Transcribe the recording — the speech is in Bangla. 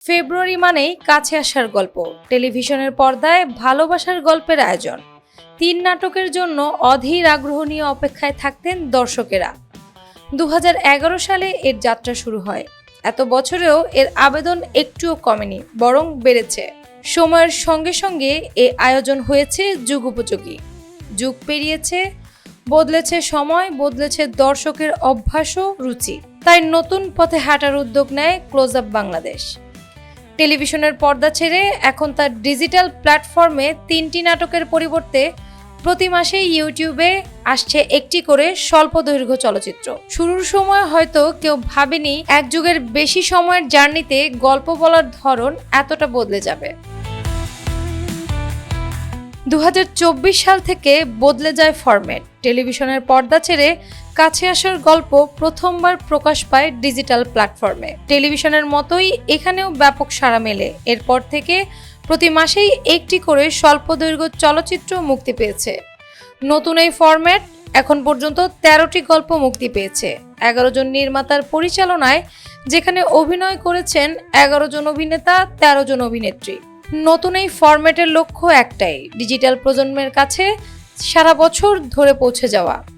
ফেব্রুয়ারি মানেই কাছে আসার গল্প। টেলিভিশনের পর্দায় ভালোবাসার গল্পের আয়োজন। ৩ নাটকের জন্য অধীর আগ্রহ নিয়ে অপেক্ষায় থাকতেন দর্শকেরা। ২০১১ সালে এর যাত্রা শুরু হয়। এত বছরেও এর আবেদন একটুও কমেনি, বরং বেড়েছে। সময়ের সঙ্গে সঙ্গে এ আয়োজন হয়েছে যুগোপযোগী। যুগ পেরিয়েছে, বদলেছে সময়, বদলেছে দর্শকের অভ্যাস ও রুচি। তাই নতুন পথে হাঁটার উদ্যোগ নেয় ক্লোজ আপ বাংলাদেশ। টেলিভিশনের পর্দা ছেড়ে এখন তার ডিজিটাল প্ল্যাটফর্মে ৩টি নাটকের পরিবর্তে প্রতি মাসেই ইউটিউবে আসছে একটি করে স্বল্প দৈর্ঘ্য চলচ্চিত্র। শুরুর সময় হয়তো কেউ ভাবেনি এক যুগের বেশি সময়ের জার্নিতে গল্প বলার ধরন এতটা বদলে যাবে। ২০২৪ সাল থেকে বদলে যায় ফরম্যাট। টেলিভিশনের পর্দা ছেড়ে কাছে আসার গল্প প্রথমবার প্রকাশ পায় ডিজিটাল প্ল্যাটফর্মে। টেলিভিশনের মতোই এখানেও ব্যাপক সাড়া মেলে। এরপর থেকে প্রতি মাসেই একটি করে স্বল্প দৈর্ঘ্য চলচ্চিত্র মুক্তি পেয়েছে। নতুন এই ফরম্যাট এখন পর্যন্ত ১৩টি গল্প মুক্তি পেয়েছে ১১ জন নির্মাতার পরিচালনায়, যেখানে অভিনয় করেছেন ১১ জন অভিনেতা, ১৩ জন অভিনেত্রী। নতুন এই ফরম্যাটের লক্ষ্য একটাই, ডিজিটাল প্রজন্মের কাছে সারা বছর ধরে পৌঁছে যাওয়া।